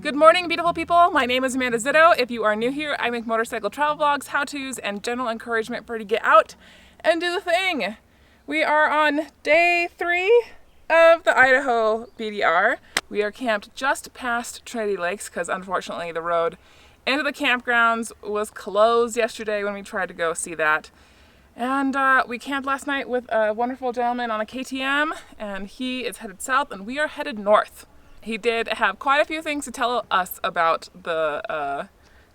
Good morning, beautiful people. My name is Amanda Zitto. If you are new here, I make motorcycle travel vlogs, how-tos, and general encouragement for you to get out and do the thing. We are on day 3 of the Idaho BDR. We are camped just past Trinity Lakes because unfortunately the road into the campgrounds was closed yesterday when we tried to go see that. And we camped last night with a wonderful gentleman on a KTM, and he is headed south and we are headed north. He did have quite a few things to tell us about the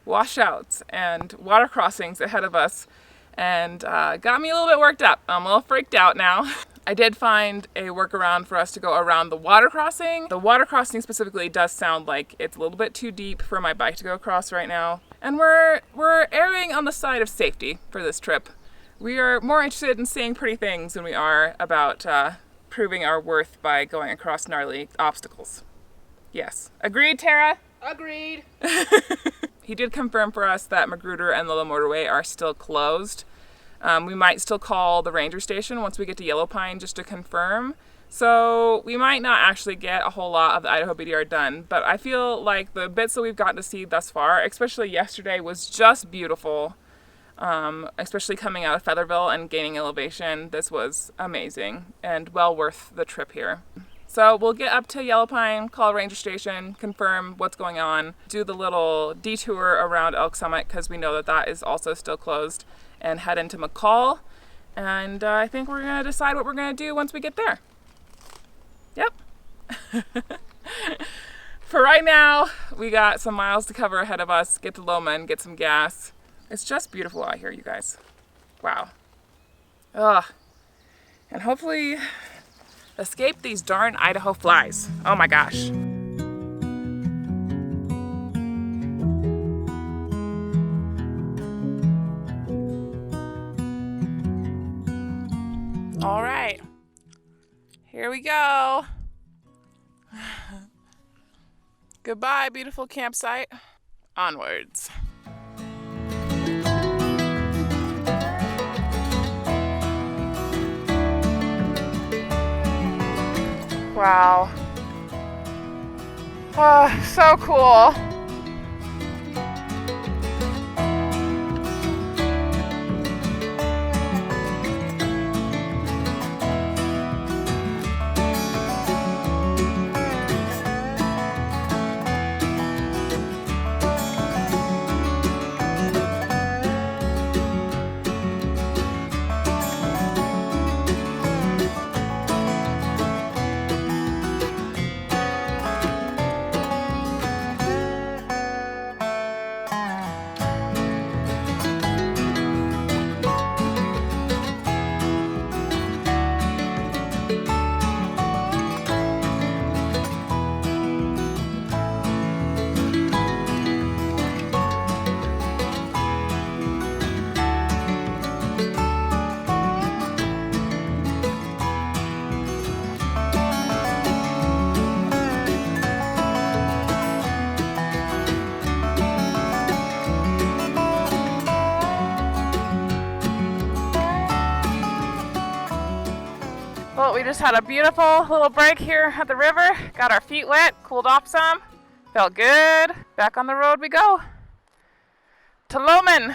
washouts and water crossings ahead of us, and got me a little bit worked up. I'm a little freaked out now. I did find a workaround for us to go around the water crossing. The water crossing specifically does sound like it's a little bit too deep for my bike to go across right now. And we're erring on the side of safety for this trip. We are more interested in seeing pretty things than we are about proving our worth by going across gnarly obstacles. Yes. Agreed, Tara? Agreed. He did confirm for us that Magruder and Lolo Motorway are still closed. We might still call the ranger station once we get to Yellow Pine just to confirm. So we might not actually get a whole lot of the Idaho BDR done, but I feel like the bits that we've gotten to see thus far, especially yesterday, was just beautiful. Especially coming out of Featherville and gaining elevation. This was amazing and well worth the trip here. So we'll get up to Yellow Pine, call a ranger station, confirm what's going on, do the little detour around Elk Summit because we know that that is also still closed, and head into McCall. And I think we're going to decide what we're going to do once we get there. Yep. For right now, we got some miles to cover ahead of us, get to Lowman, get some gas. It's just beautiful out here, you guys. Wow. Ugh. And hopefully escape these darn Idaho flies. Oh my gosh. All right. Here we go. Goodbye, beautiful campsite. Onwards. Wow. Oh, so cool. Well, we just had a beautiful little break here at the river. Got our feet wet, cooled off some. Felt good. Back on the road we go. To Lowman.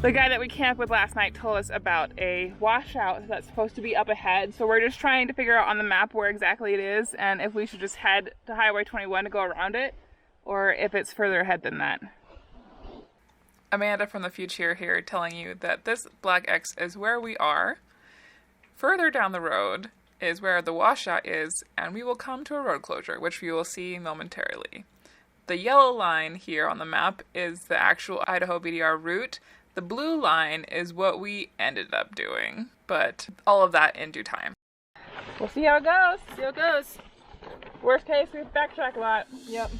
The guy that we camped with last night told us about a washout that's supposed to be up ahead. So we're just trying to figure out on the map where exactly it is and if we should just head to Highway 21 to go around it or if it's further ahead than that. Amanda from the future here telling you that this black X is where we are. Further down the road is where the washout is, and we will come to a road closure, which we will see momentarily. The yellow line here on the map is the actual Idaho BDR route. The blue line is what we ended up doing, but all of that in due time. We'll see how it goes. See how it goes. Worst case, we backtrack a lot. Yep.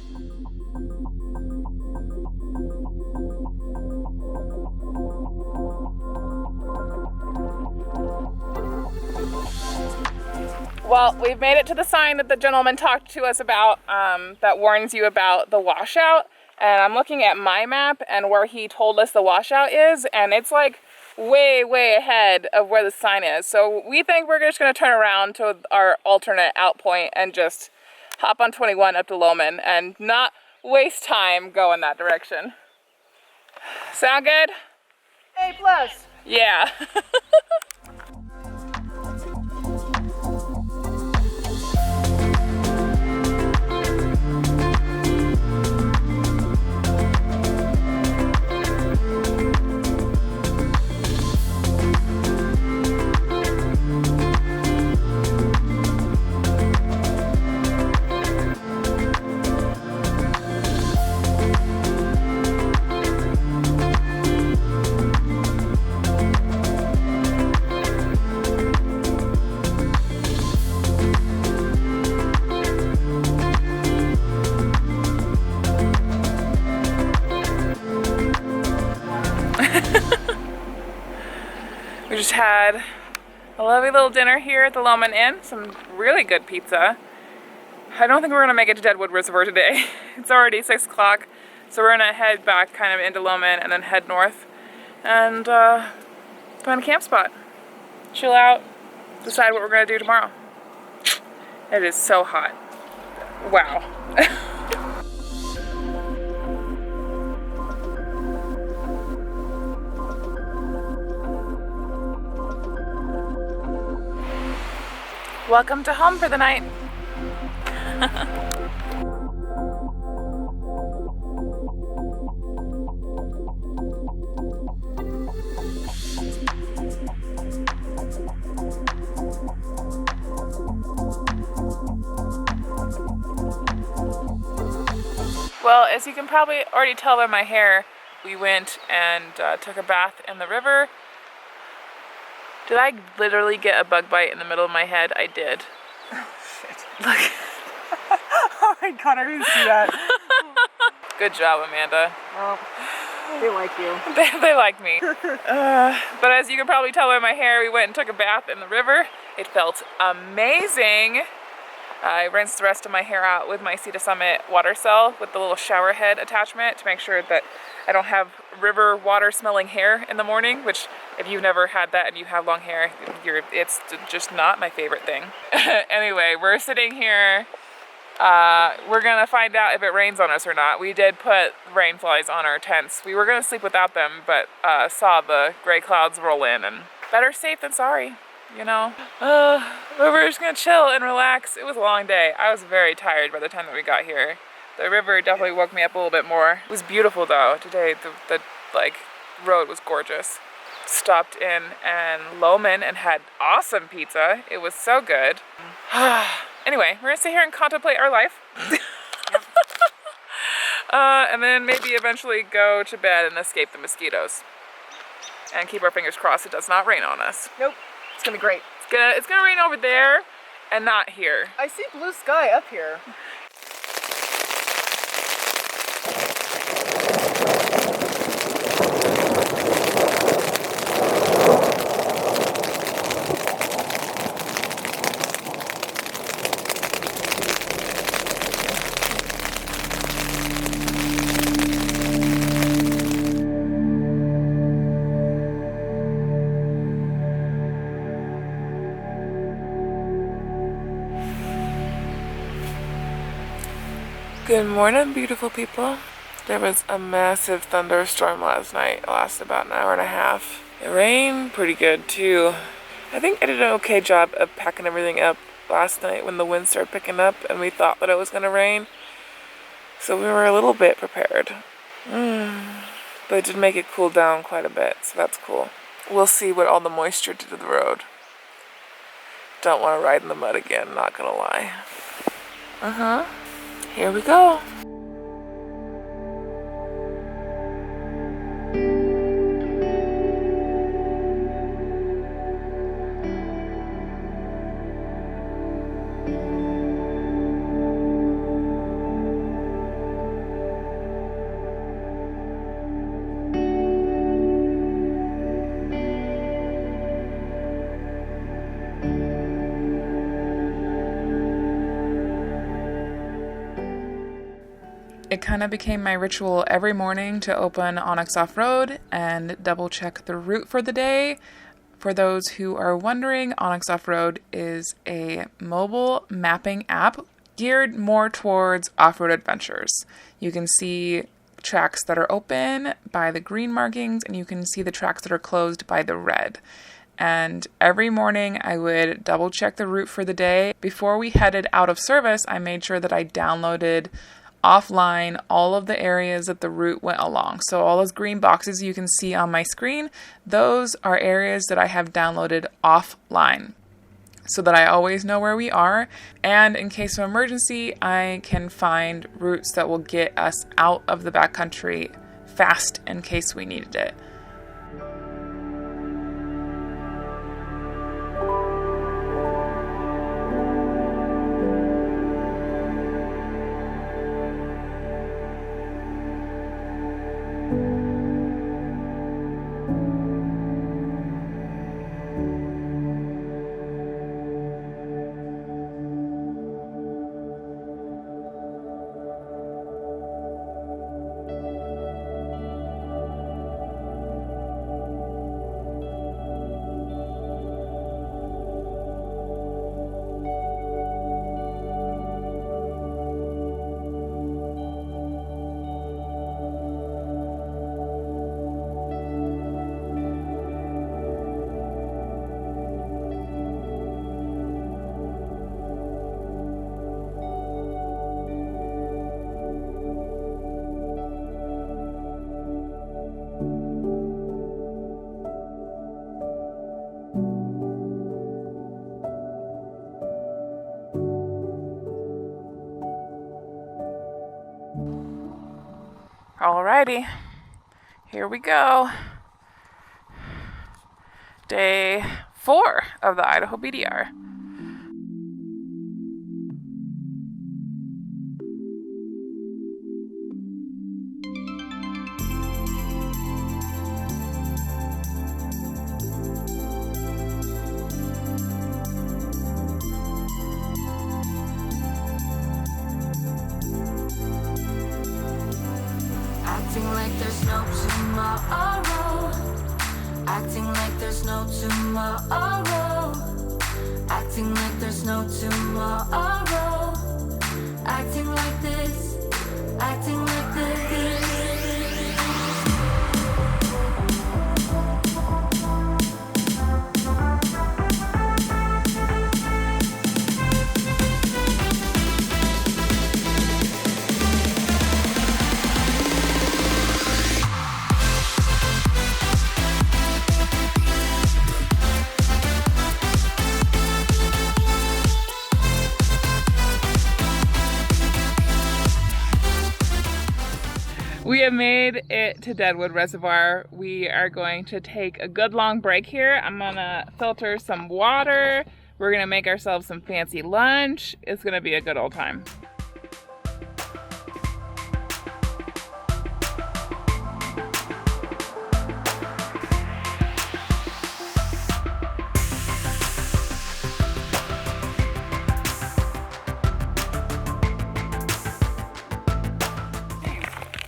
Well, we've made it to the sign that the gentleman talked to us about that warns you about the washout. And I'm looking at my map and where he told us the washout is, and it's like way, way ahead of where the sign is. So we think we're just gonna turn around to our alternate out point and just hop on 21 up to Loman and not waste time going that direction. Sound good? A+. Yeah. We just had a lovely little dinner here at the Loman Inn. Some really good pizza. I don't think we're gonna make it to Deadwood Reservoir today. It's already 6 o'clock, so we're gonna head back kind of into Loman and then head north and find a camp spot. Chill out, decide what we're gonna do tomorrow. It is so hot. Wow. Welcome to home for the night. Well, as you can probably already tell by my hair, we went and took a bath in the river. Did I literally get a bug bite in the middle of my head? I did. Oh, shit. Look. Oh my god, I didn't see that. Good job, Amanda. Well, they like you. They like me. But as you can probably tell by my hair, we went and took a bath in the river. It felt amazing. I rinsed the rest of my hair out with my Sea to Summit water cell with the little shower head attachment to make sure that I don't have river water smelling hair in the morning, which if you've never had that and you have long hair, it's just not my favorite thing. Anyway, we're sitting here. We're gonna find out if it rains on us or not. We did put rain flies on our tents. We were gonna sleep without them, but saw the gray clouds roll in, and better safe than sorry. You know, we're just gonna chill and relax. It was a long day. I was very tired by the time that we got here. The river definitely woke me up a little bit more. It was beautiful though. Today, the road was gorgeous. Stopped in Loman and had awesome pizza. It was so good. Anyway, we're gonna sit here and contemplate our life. And then maybe eventually go to bed and escape the mosquitoes. And keep our fingers crossed it does not rain on us. Nope. It's gonna be great. It's gonna rain over there and not here. I see blue sky up here. Good morning, beautiful people. There was a massive thunderstorm last night. It lasted about an hour and a half. It rained pretty good too. I think I did an okay job of packing everything up last night when the wind started picking up and we thought that it was gonna rain. So we were a little bit prepared. But it did make it cool down quite a bit, so that's cool. We'll see what all the moisture did to the road. Don't want to ride in the mud again, not gonna lie. Here we go. kind of became my ritual every morning to open Onyx Off-Road and double check the route for the day. For those who are wondering, Onyx Off-Road is a mobile mapping app geared more towards off-road adventures. You can see tracks that are open by the green markings, and you can see the tracks that are closed by the red. And every morning I would double check the route for the day. Before we headed out of service, I made sure that I downloaded offline all of the areas that the route went along. So all those green boxes you can see on my screen, those are areas that I have downloaded offline so that I always know where we are. And in case of emergency, I can find routes that will get us out of the backcountry fast in case we needed it. Alrighty, here we go. Day 4 of the Idaho BDR. Acting like there's no tomorrow. Acting like there's no tomorrow. Acting like there's no tomorrow. Acting like this. Acting like this. We have made it to Deadwood Reservoir. We are going to take a good long break here. I'm gonna filter some water. We're gonna make ourselves some fancy lunch. It's gonna be a good old time.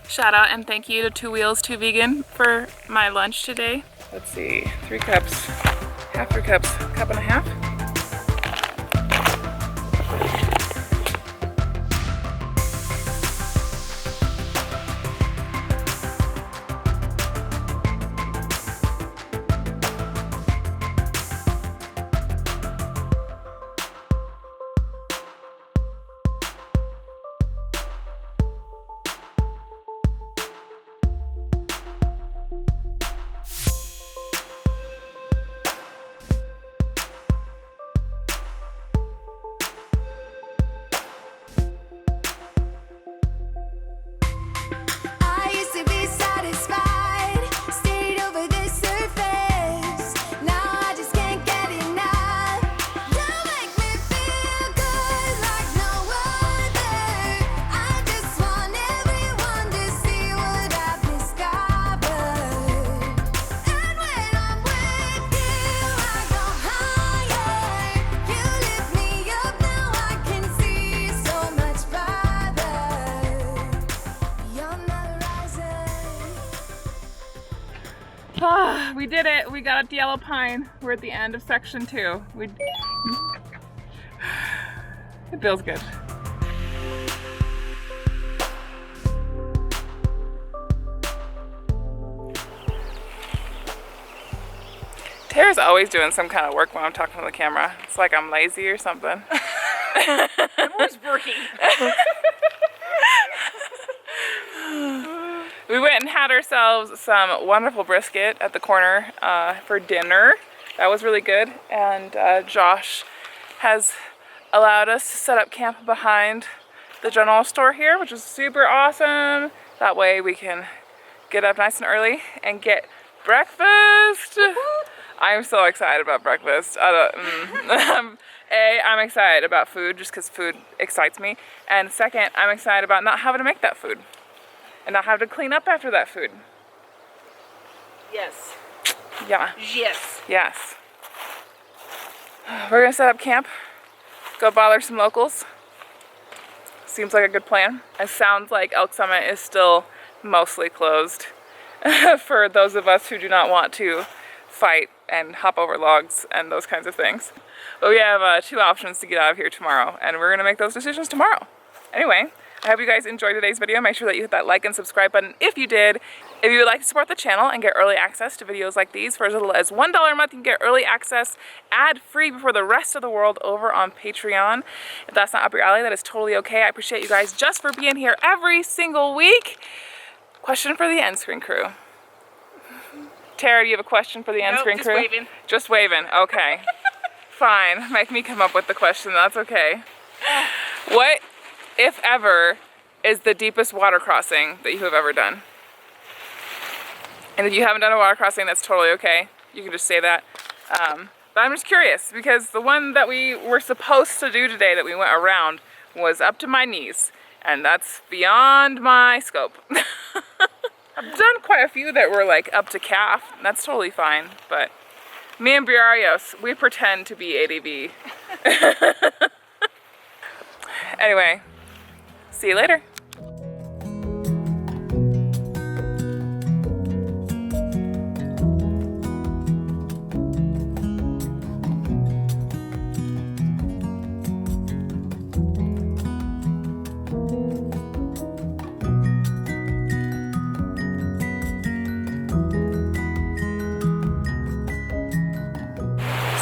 Shout out and thank you to Two Wheels, Two Vegan for my lunch today. Let's see, 3 cups, half 3 cups, cup and a half. We did it. We got the yellow pine. We're at the end of section 2. It feels good. Tara's always doing some kind of work when I'm talking to the camera. It's like I'm lazy or something. I'm always working. We went and had ourselves some wonderful brisket at the corner for dinner. That was really good. And Josh has allowed us to set up camp behind the general store here, which is super awesome. That way we can get up nice and early and get breakfast. I'm so excited about breakfast. I'm excited about food just because food excites me. And second, I'm excited about not having to make that food and not having to clean up after that food. Yes. Yeah. Yes. Yes. We're gonna set up camp, go bother some locals. Seems like a good plan. It sounds like Elk Summit is still mostly closed for those of us who do not want to fight and hop over logs and those kinds of things. But we have 2 options to get out of here tomorrow, and we're gonna make those decisions tomorrow. Anyway, I hope you guys enjoyed today's video. Make sure that you hit that like and subscribe button if you did. If you would like to support the channel and get early access to videos like these for as little as $1 a month, you can get early access ad-free before the rest of the world over on Patreon. If that's not up your alley, that is totally okay. I appreciate you guys just for being here every single week. Question for the end screen crew. Tara, do you have a question for the end screen crew? Just waving. Just waving, okay. Fine, make me come up with the question, that's okay. What, if ever, is the deepest water crossing that you have ever done? And if you haven't done a water crossing, that's totally okay. You can just say that. But I'm just curious, because the one that we were supposed to do today that we went around was up to my knees, and that's beyond my scope. I've done quite a few that were like up to calf, and that's totally fine, but me and Briarios, we pretend to be ADB. Anyway, see you later.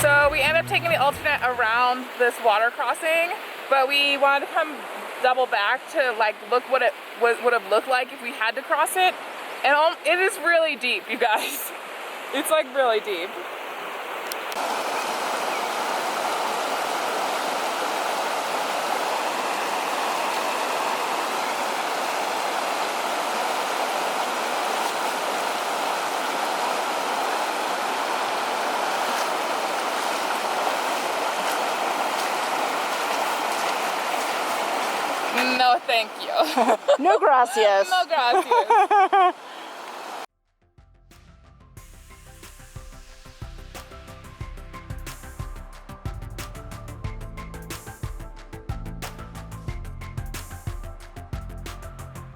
So we ended up taking the alternate around this water crossing, but we wanted to come double back to like look what it would have looked like if we had to cross it. And it is really deep, you guys. It's like really deep. No, thank you. No gracias. No gracias.